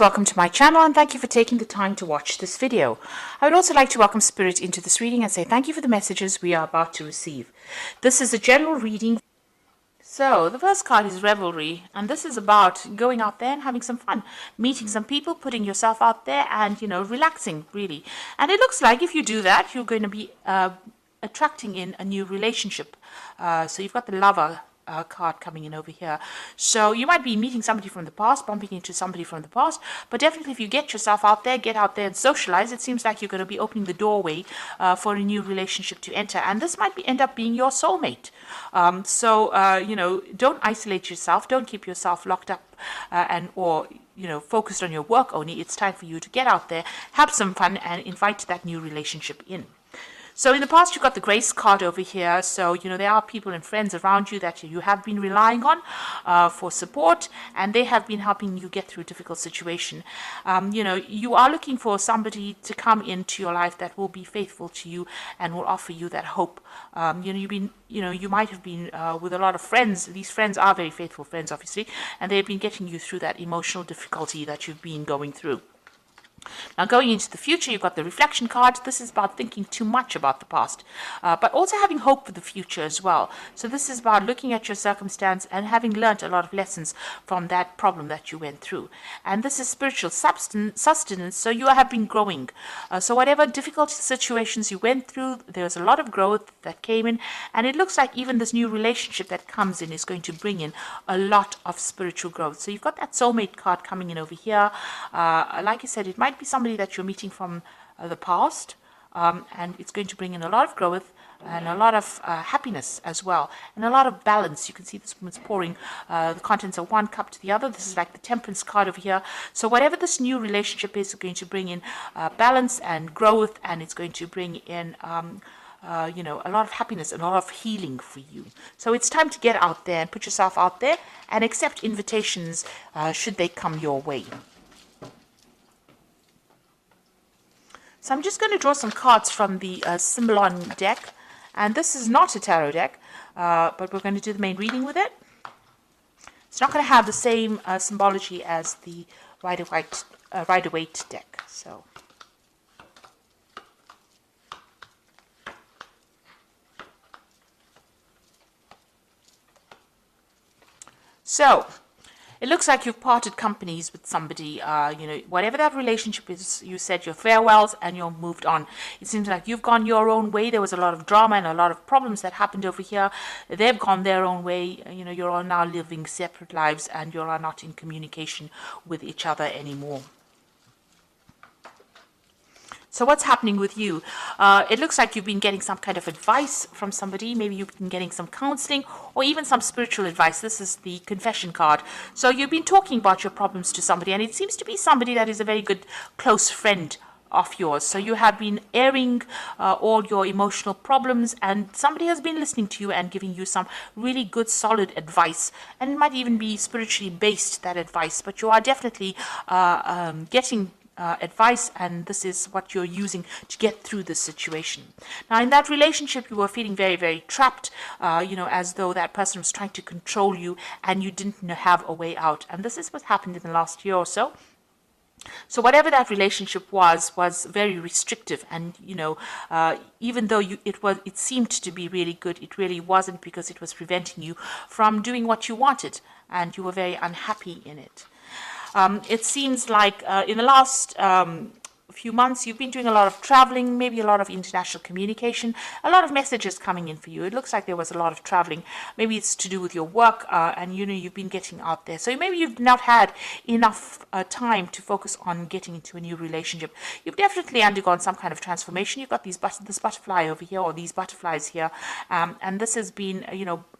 Welcome to my channel and thank you for taking the time to watch this video. I would also like to welcome Spirit into this reading and say thank you for the messages we are about to receive. This is a general reading. So the first card is Revelry, and this is about going out there and having some fun, meeting some people, putting yourself out there and, relaxing really. And it looks like if you do that, you're going to be attracting in a new relationship. So you've got the Lover card coming in over here. So you might be meeting somebody from the past, bumping into somebody from the past, but definitely if you get yourself out there, get out there and socialize, it seems like you're going to be opening the doorway for a new relationship to enter. And this might end up being your soulmate. Don't isolate yourself. Don't keep yourself locked up or focused on your work only. It's time for you to get out there, have some fun, and invite that new relationship in. So in the past, you've got the Grace card over here. So, there are people and friends around you that you have been relying on for support, and they have been helping you get through a difficult situation. You are looking for somebody to come into your life that will be faithful to you and will offer you that hope. You might have been with a lot of friends. These friends are very faithful friends, obviously, and they've been getting you through that emotional difficulty that you've been going through. Now, going into the future, you've got the Reflection card. This is about thinking too much about the past, but also having hope for the future as well. So this is about looking at your circumstance and having learned a lot of lessons from that problem that you went through. And this is spiritual sustenance, so you have been growing. So whatever difficult situations you went through, there's a lot of growth that came in, and it looks like even this new relationship that comes in is going to bring in a lot of spiritual growth. So you've got that soulmate card coming in over here. Like I said, it might be somebody that you're meeting from the past, and it's going to bring in a lot of growth and a lot of happiness as well, and a lot of balance. You can see this woman's pouring the contents of one cup to the other. This is like the Temperance card over here. So whatever this new relationship is going to bring in balance and growth, and it's going to bring in a lot of happiness and a lot of healing for you. So it's time to get out there and put yourself out there and accept invitations should they come your way. So I'm just going to draw some cards from the Symbolon deck. And this is not a tarot deck, but we're going to do the main reading with it. It's not going to have the same symbology as the Rider-Waite deck. So it looks like you've parted companies with somebody, whatever that relationship is, you said your farewells and you're moved on. It seems like you've gone your own way. There was a lot of drama and a lot of problems that happened over here. They've gone their own way. You're all now living separate lives and you're not in communication with each other anymore. So what's happening with you? It looks like you've been getting some kind of advice from somebody. Maybe you've been getting some counseling or even some spiritual advice. This is the Confession card. So you've been talking about your problems to somebody, and it seems to be somebody that is a very good close friend of yours. So you have been airing all your emotional problems, and somebody has been listening to you and giving you some really good solid advice, and it might even be spiritually based, that advice, but you are definitely getting advice, and this is what you're using to get through this situation. Now, in that relationship, you were feeling very, very trapped, as though that person was trying to control you and you didn't have a way out. And this is what happened in the last year or so. So whatever that relationship was very restrictive, and even though it seemed to be really good, it really wasn't, because it was preventing you from doing what you wanted, and you were very unhappy in it. It seems like in the last few months you've been doing a lot of traveling, maybe a lot of international communication, a lot of messages coming in for you. It looks like there was a lot of traveling. Maybe it's to do with your work, and you've been getting out there. So maybe you've not had enough time to focus on getting into a new relationship. You've definitely undergone some kind of transformation. You've got this butterfly over here, or these butterflies here, and this has been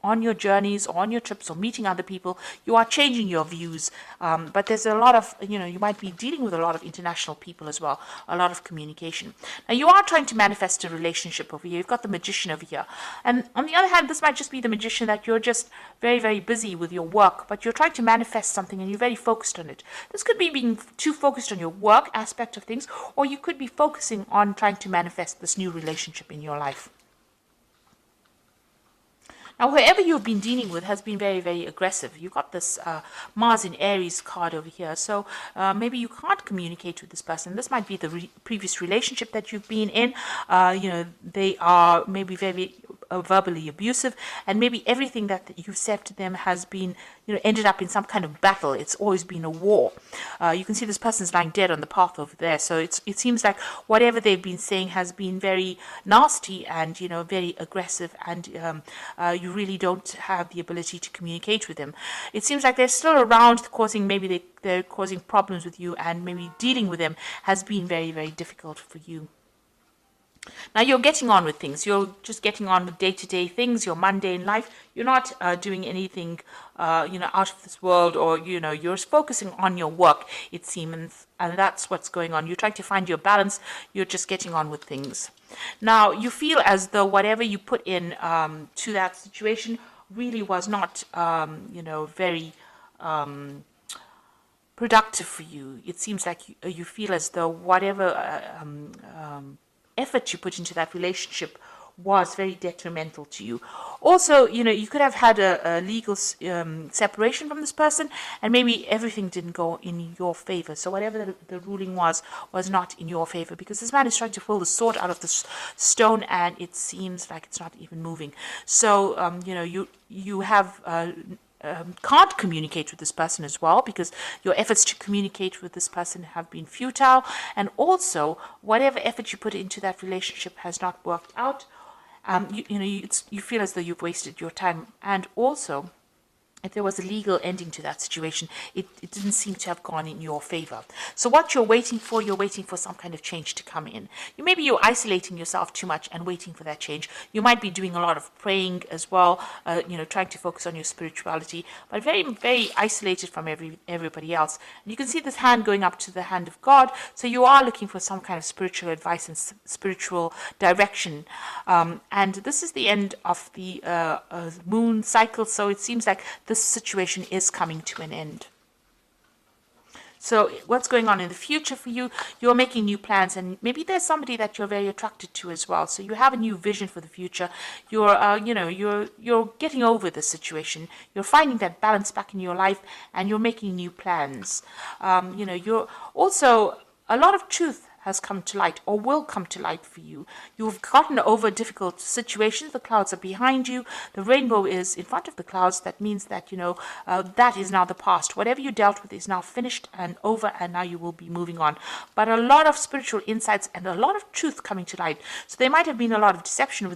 on your journeys or on your trips or meeting other people. You are changing your views, but there's a lot of you might be dealing with a lot of international people as well, a lot of communication. Now, you are trying to manifest a relationship over here. You've got the Magician over here, and on the other hand, this might just be the Magician that you're just very, very busy with your work, but you're trying to manifest something and you're very focused on it. This could be being too focused on your work aspect of things, or you could be focusing on trying to manifest this new relationship in your life. Now, whoever you've been dealing with has been very, very aggressive. You got this Mars in Aries card over here. So maybe you can't communicate with this person. This might be the previous relationship that you've been in. They are maybe very verbally abusive, and maybe everything that you've said to them has been, ended up in some kind of battle. It's always been a war. You can see this person's lying dead on the path over there. So it seems like whatever they've been saying has been very nasty and, very aggressive, and you really don't have the ability to communicate with them. It seems like they're still around, causing, maybe they're causing problems with you, and maybe dealing with them has been very, very difficult for you. Now you're getting on with things. You're just getting on with day-to-day things, your mundane life. You're not doing anything, out of this world, or, you're focusing on your work, it seems, and that's what's going on. You're trying to find your balance. You're just getting on with things. Now you feel as though whatever you put in to that situation really was not, very productive for you. It seems like you feel as though whatever effort you put into that relationship was very detrimental to you. Also, you could have had a legal separation from this person, and maybe everything didn't go in your favor. So whatever the ruling was not in your favor, because this man is trying to pull the sword out of the stone, and it seems like it's not even moving. So, you have can't communicate with this person as well, because your efforts to communicate with this person have been futile, and also whatever effort you put into that relationship has not worked out. You feel as though you've wasted your time, and also if there was a legal ending to that situation, it didn't seem to have gone in your favor. So what you're waiting for some kind of change to come in. Maybe you're isolating yourself too much and waiting for that change. You might be doing a lot of praying as well, trying to focus on your spirituality, but very, very isolated from everybody else. And you can see this hand going up to the hand of God. So you are looking for some kind of spiritual advice and spiritual direction. And this is the end of the moon cycle. So it seems like this situation is coming to an end. So what's going on in the future for you? You're making new plans, and maybe there's somebody that you're very attracted to as well. So you have a new vision for the future. You're getting over the situation. You're finding that balance back in your life, and you're making new plans. You're also, a lot of truth has come to light, or will come to light for you. You've gotten over difficult situations. The clouds are behind you. The rainbow is in front of the clouds. That means that, that is now the past. Whatever you dealt with is now finished and over, and now you will be moving on. But a lot of spiritual insights and a lot of truth coming to light. So there might have been a lot of deception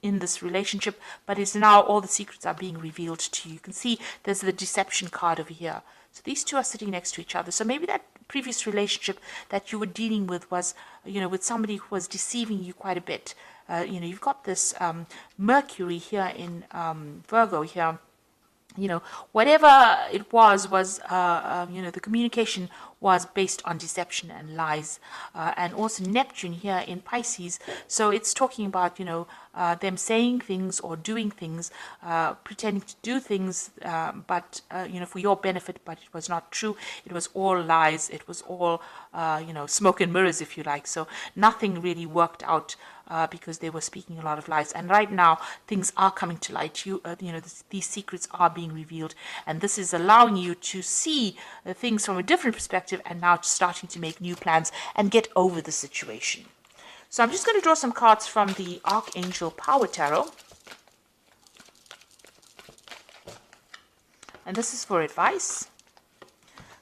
in this relationship, but it's now all the secrets are being revealed to you. You can see there's the deception card over here. So these two are sitting next to each other. So maybe that previous relationship that you were dealing with was, with somebody who was deceiving you quite a bit. You've got this Mercury here in Virgo here. Whatever it was, the communication was based on deception and lies. And also Neptune here in Pisces. So it's talking about, them saying things or doing things, pretending to do things, but, for your benefit, but it was not true. It was all lies. It was all, smoke and mirrors, if you like. So nothing really worked out. Because they were speaking a lot of lies, and right now things are coming to light. These secrets are being revealed, and this is allowing you to see things from a different perspective, and now starting to make new plans and get over the situation. So I'm just going to draw some cards from the Archangel Power Tarot, and this is for advice.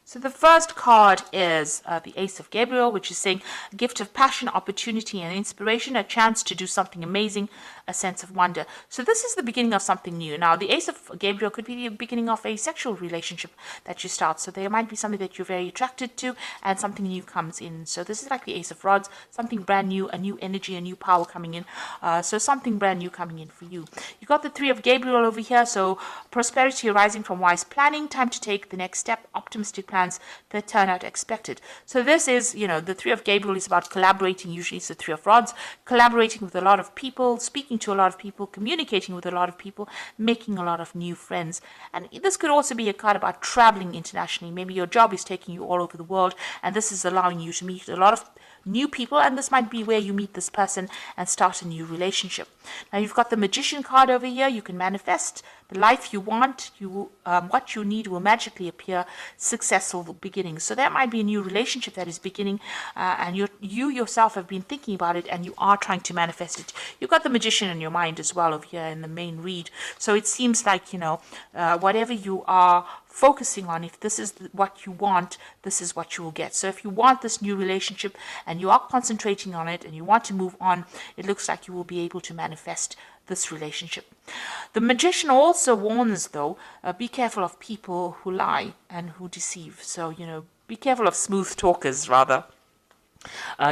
So the first card is the Ace of Gabriel, which is saying a gift of passion, opportunity, and inspiration, a chance to do something amazing, a sense of wonder. So this is the beginning of something new. Now, the Ace of Gabriel could be the beginning of a sexual relationship that you start. So there might be something that you're very attracted to, and something new comes in. So this is like the Ace of Rods, something brand new, a new energy, a new power coming in. So something brand new coming in for you. You got the Three of Gabriel over here. So prosperity arising from wise planning, time to take the next step, optimistic plans that turn out expected. So this is, the Three of Gabriel is about collaborating. Usually it's the Three of Rods, collaborating with a lot of people, speaking to a lot of people, communicating with a lot of people, making a lot of new friends. And this could also be a card about traveling internationally. Maybe your job is taking you all over the world, and this is allowing you to meet a lot of new people, and this might be where you meet this person and start a new relationship. Now you've got the Magician card over here. You can manifest the life you want. What you need will magically appear. Successful beginnings. So that might be a new relationship that is beginning, and you yourself have been thinking about it, and you are trying to manifest it. You've got the Magician in your mind as well over here in the main read. So it seems like, whatever you are focusing on, if this is what you want, this is what you will get. So if you want this new relationship and you are concentrating on it and you want to move on, it looks like you will be able to manifest this relationship. The Magician also warns, though, be careful of people who lie and who deceive. So, be careful of smooth talkers, rather.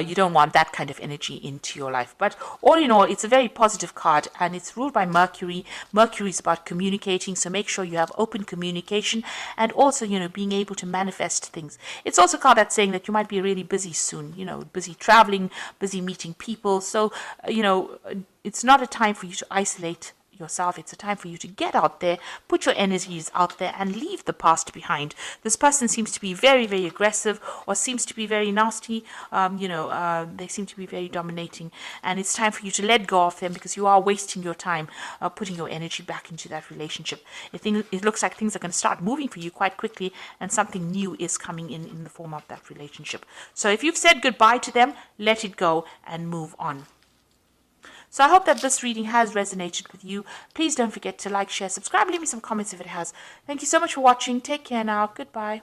You don't want that kind of energy into your life. But all in all, it's a very positive card, and it's ruled by Mercury. Mercury is about communicating, so make sure you have open communication, and also, being able to manifest things. It's also a card that's saying that you might be really busy soon, busy traveling, busy meeting people. So, it's not a time for you to isolate yourself. It's a time for you to get out there, put your energies out there, and leave the past behind. This person seems to be very, very aggressive, or seems to be very nasty. They seem to be very dominating, and it's time for you to let go of them, because you are wasting your time putting your energy back into that relationship. It looks like things are going to start moving for you quite quickly, and something new is coming in the form of that relationship. So if you've said goodbye to them, let it go and move on. So I hope that this reading has resonated with you. Please don't forget to like, share, subscribe, leave me some comments if it has. Thank you so much for watching. Take care now. Goodbye.